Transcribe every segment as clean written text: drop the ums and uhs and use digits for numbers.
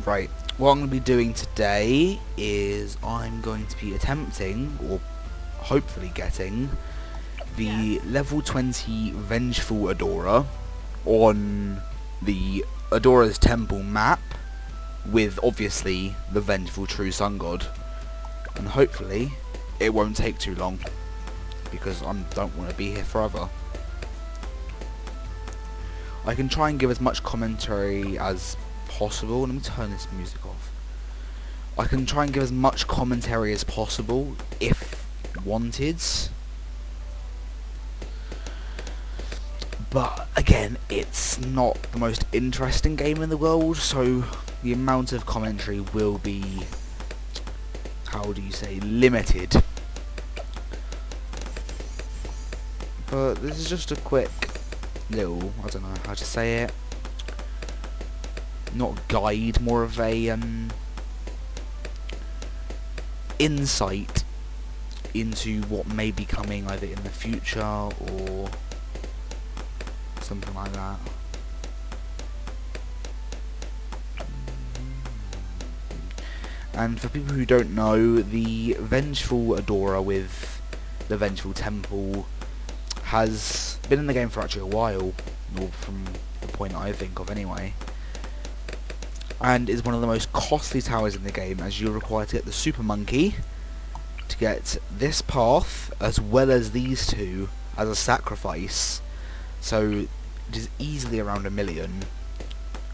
Right, what I'm going to be doing today is I'm going to be attempting, or hopefully getting, the level 20 Vengeful Adora on the Adora's Temple map with obviously the Vengeful True Sun God, and hopefully it won't take too long because I don't want to be here forever. I can try and give as much commentary as possible. Let me turn this music off. I can try and give as much commentary as possible if wanted, but again, it's not the most interesting game in the world, so the amount of commentary will be, how do you say, limited. But this is just a quick little, I don't know how to say it, not guide, more of a insight into what may be coming either in the future or something like that. And for people who don't know, the Vengeful Adora with the Vengeful Temple has been in the game for actually a while, or from the point I think of anyway, and is one of the most costly towers in the game, as you require to get the Super Monkey, to get this path, as well as these two, as a sacrifice. So it is easily around 1 million,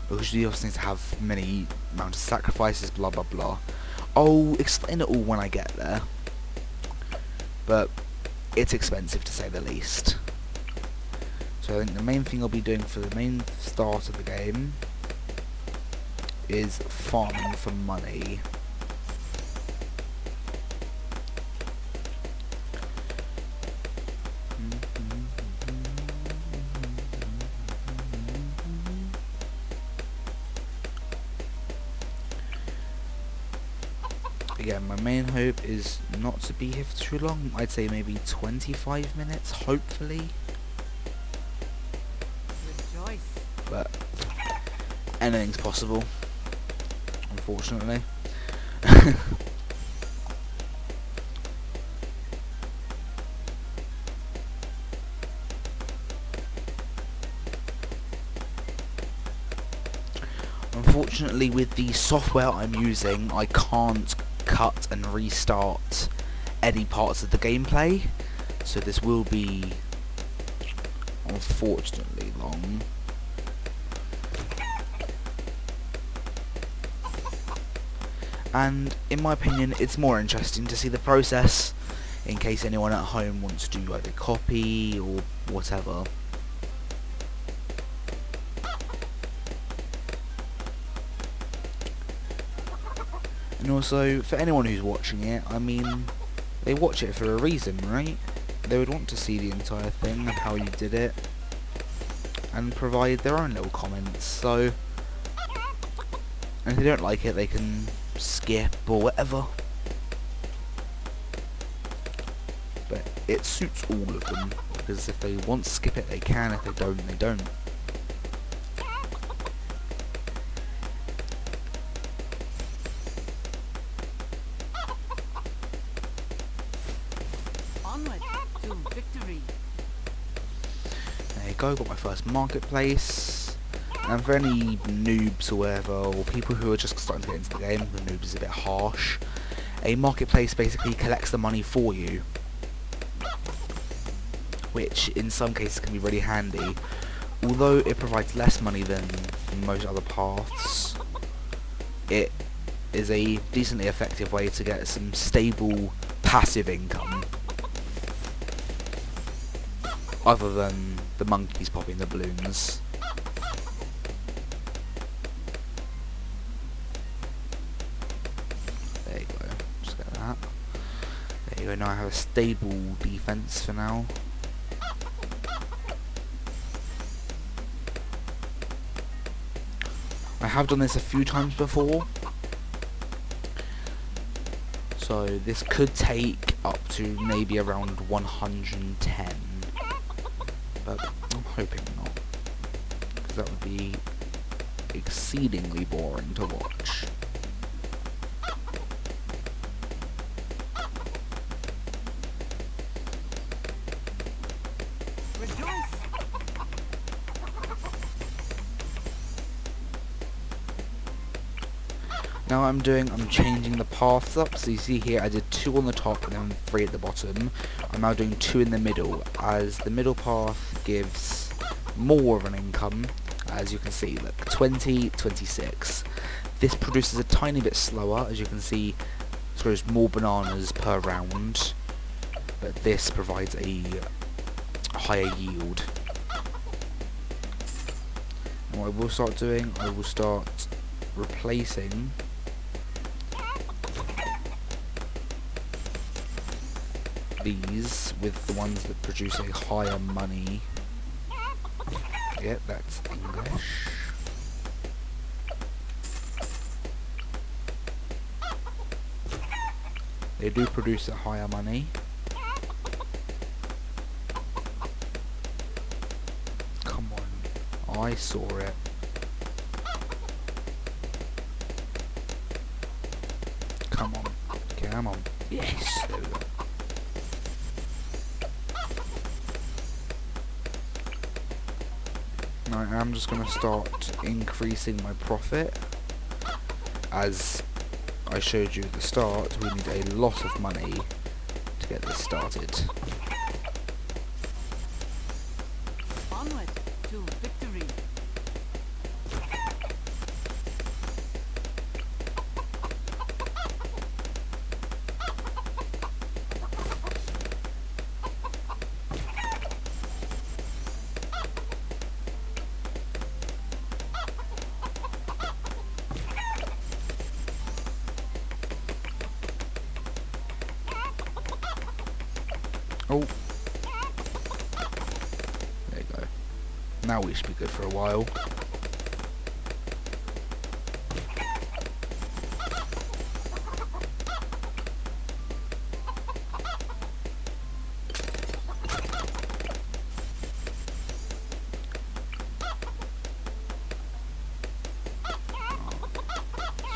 because you also need to have many amount of sacrifices, blah blah blah. I'll explain it all when I get there, but it's expensive to say the least. So I think the main thing I'll be doing for the main start of the game is farming for money. Again, my main hope is not to be here for too long. I'd say maybe 25 minutes, hopefully. Rejoice. But anything's possible, unfortunately. Unfortunately, with the software I'm using, I can't cut and restart any parts of the gameplay, so this will be unfortunately long. And in my opinion, it's more interesting to see the process, in case anyone at home wants to do either copy or whatever. And also, for anyone who's watching it, I mean, they watch it for a reason, right? They would want to see the entire thing and how you did it, and provide their own little comments, so, and if they don't like it, they can skip or whatever. But it suits all of them, because if they want to skip it, they can. If they don't, they don't. Onward to victory. There you go, got my first marketplace. And for any noobs or whatever, or people who are just starting to get into the game, the noobs is a bit harsh, a marketplace basically collects the money for you, which in some cases can be really handy. Although it provides less money than most other paths, it is a decently effective way to get some stable passive income, other than the monkeys popping the balloons. There you go, just get that. There you go, now I have a stable defense for now. I have done this a few times before, so this could take up to maybe around 110, but I'm hoping not, because that would be exceedingly boring to watch. Rejoice. Now I'm changing the paths up. So you see here I did 2 on the top and then 3 at the bottom. I'm now doing 2 in the middle, as the middle path gives more of an income. As you can see, look, 20, 26. This produces a tiny bit slower, as you can see, it grows more bananas per round, but this provides a higher yield. And what I will start doing, I will start replacing these with the ones that produce a higher money. Yeah, that's English. They do produce a higher money. Come on, I saw it. Come on, come on. Yes, there we go. Now I'm just going to start increasing my profit. As I showed you at the start, we need a lot of money to get this started. Onward to victory. Oh. There you go. Now we should be good for a while.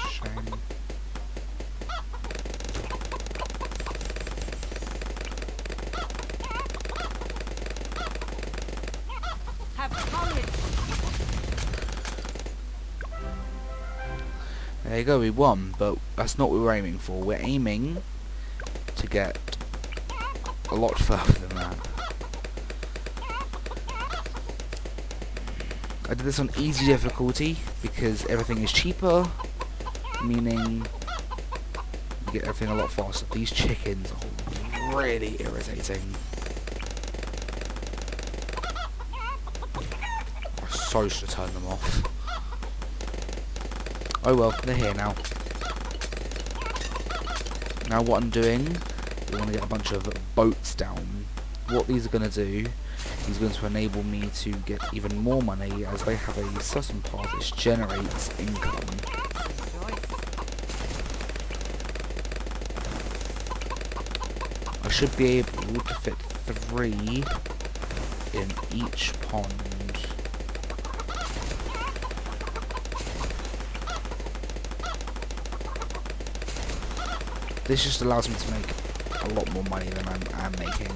Shame. Have courage. There you go, we won, but that's not what we're aiming for. We're aiming to get a lot further than that. I did this on easy difficulty because everything is cheaper, meaning you get everything a lot faster. These chickens are really irritating. I so should turn them off. Oh well, they're here now. Now what I'm doing, we want to get a bunch of boats down. What these are going to do is going to enable me to get even more money, as they have a certain path which generates income. Rejoice. I should be able to fit 3 in each pond. This just allows me to make a lot more money than I'm making.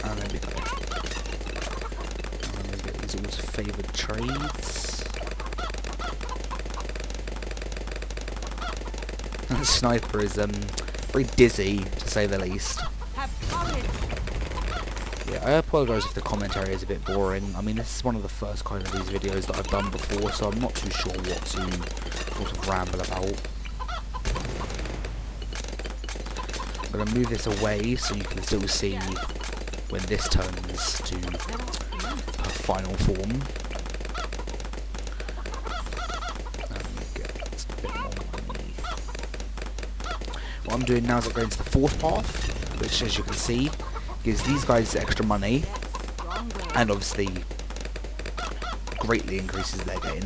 And there we go. And we get these all favoured trades. The sniper is very dizzy, to say the least. Have courage. Yeah, I apologise if the commentary is a bit boring. I mean, this is one of the first kind of these videos that I've done before, so I'm not too sure what to sort of ramble about. I'm going to move this away so you can still see when this turns to her final form. And get a bit more money. What I'm doing now is I'm going to the fourth path, which, as you can see, gives these guys extra money, and obviously greatly increases their gain.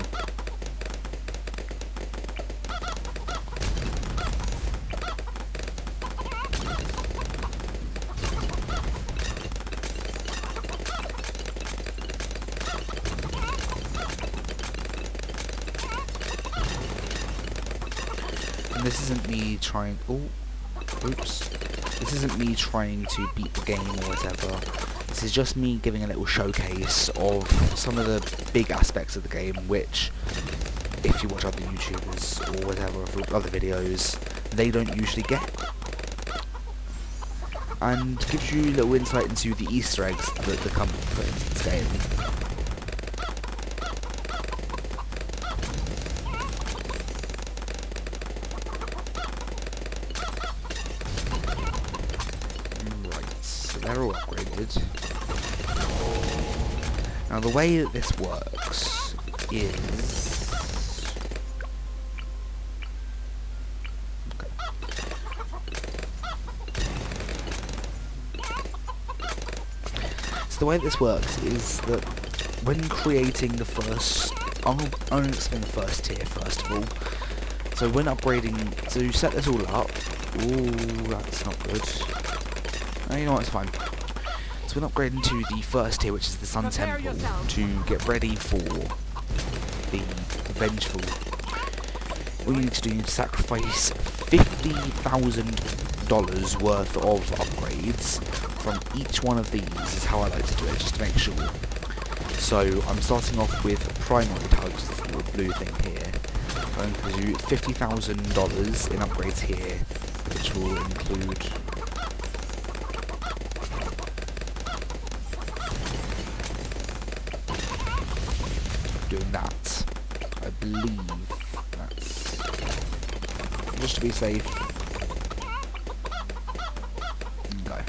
And this isn't me trying... oops. This isn't me trying to beat the game or whatever. This is just me giving a little showcase of some of the big aspects of the game, which, if you watch other YouTubers or whatever, other videos, they don't usually get. And gives you a little insight into the Easter eggs that the company put into this game. They're all upgraded. Now the way that this works is... okay. So the way that this works is that when creating the first... I'll only explain the first tier first of all. So when upgrading... to set this all up... ooh, that's not good. You know what, it's fine. So we're upgrading to the first tier, which is the Sun Temple, to get ready for the Vengeful. All you need to do is sacrifice $50,000 worth of upgrades from each one of these, is how I like to do it, just to make sure. So I'm starting off with primary tags, the blue thing here. I'm going to do $50,000 in upgrades here, which will include... doing that. I believe that's just to be safe. Okay.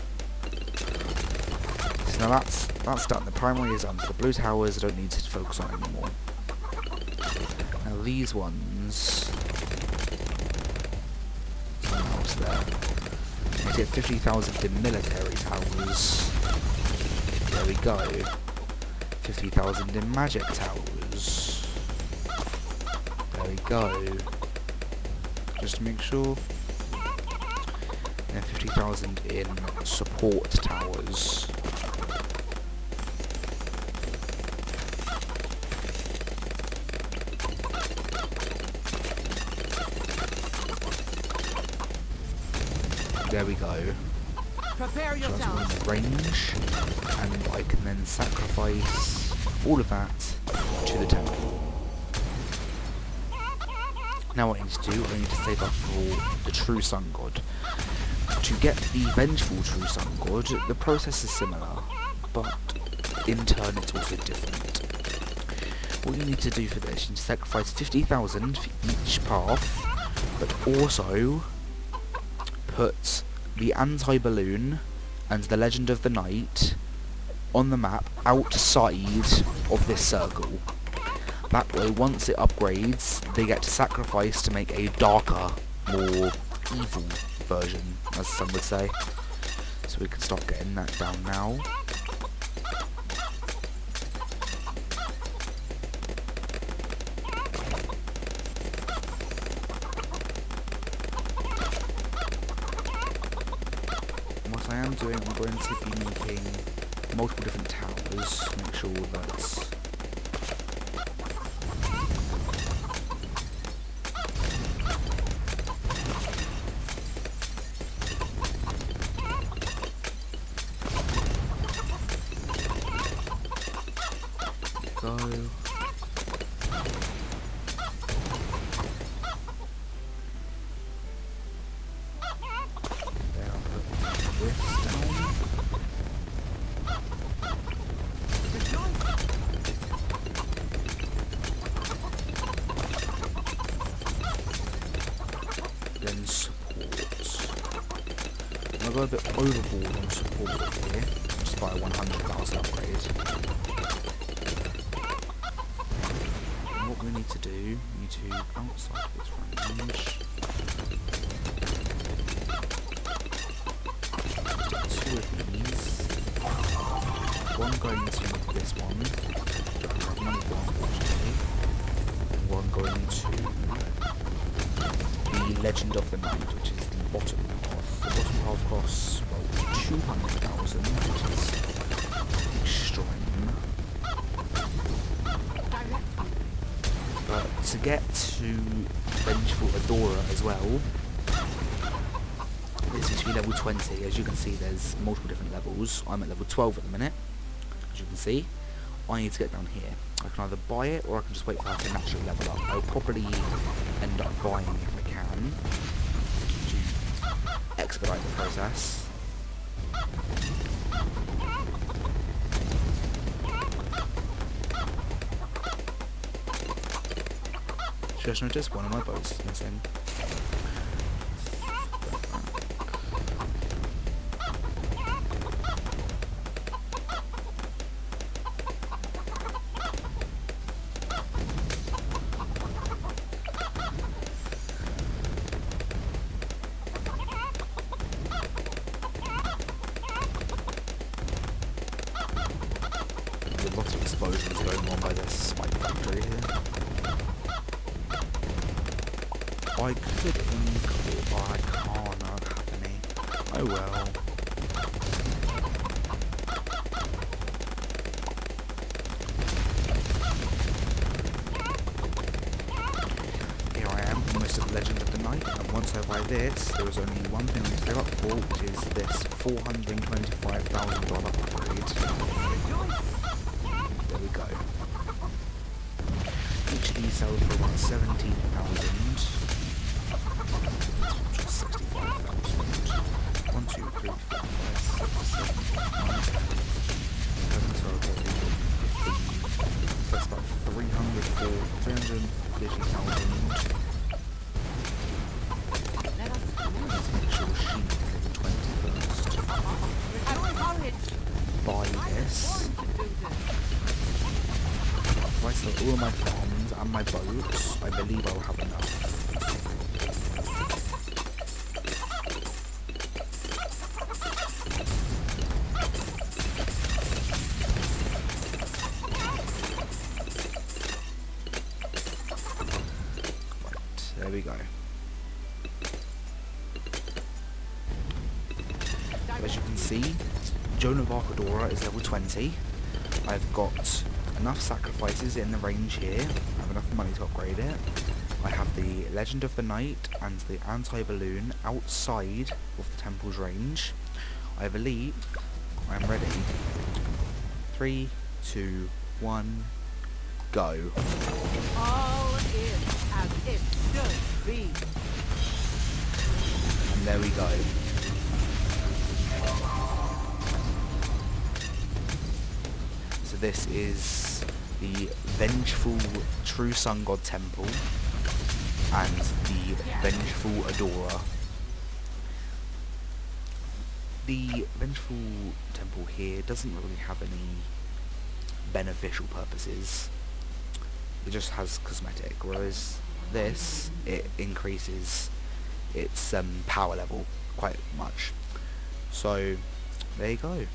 So now that's done. The primary is done. So the blue towers I don't need to focus on anymore. Now these ones. Something else there. I get 50,000 in military towers. There we go. 50,000 in magic towers. There we go. Just to make sure. And 50,000 in support towers. There we go. Prepare So that's all in yourselves. the range, and I can then sacrifice all of that to the temple. Now what I need to do, I need to save up for the true sun god. To get the vengeful true sun god, the process is similar, but in turn it's also different. What you need to do for this, you need to sacrifice 50,000 for each path, but also put the anti-balloon and the Legend of the Night on the map outside of this circle. That way, once it upgrades, they get to sacrifice to make a darker, more evil version, as some would say. So we can start getting that down now. What I am doing, I'm going to be making multiple different towers to make sure that go. There, I'll put this down. in support. I'm going to go a bit overboard on support here, just by a 100,000 upgrade. And what we need to do, we need to outside of its range. Two of these. One going to this one. Money for, unfortunately. And one going to the Legend of the Night, which is the bottom half. The bottom half costs, well, 200,000, which is extreme. But to get to Vengeful Adora as well, this is level 20. As you can see, there's multiple different levels. I'm at level 12 at the minute, as you can see. I need to get down here. I can either buy it, or I can just wait for it to naturally level up. I'll probably end up buying if I can, to expedite the process. Just noticed one of my boats is missing. There's lots of explosions going on by this spike factory here. I could include, but I can't, I don't have any. Oh well. Here I am, almost at the Legend of the Night, and once I buy this, there was only one thing I need to go up for, which is this $425,000 upgrade. There we go. Each of these sell for about 17,000. 1, 2, 3, 4, 5, 6, 7, 8, 9, 10, 11, 12, 13, 14, 15. So that's about 350,000. Let's make sure she is level 20 first. Buy this. If I sell all of my farms and my boats, I believe I'll have enough. There we go. As you can see, Joan of Arc Adora is level 20. I've got enough sacrifices in the range here. I have enough money to upgrade it. I have the Legend of the Night and the anti-balloon outside of the temple's range. I believe I'm ready. 3, 2, 1, go. All is as it should be. And there we go. So this is the Vengeful True Sun God Temple and the Vengeful Adora. The Vengeful Temple here doesn't really have any beneficial purposes. It just has cosmetic, whereas this, it increases its power level quite much. So there you go.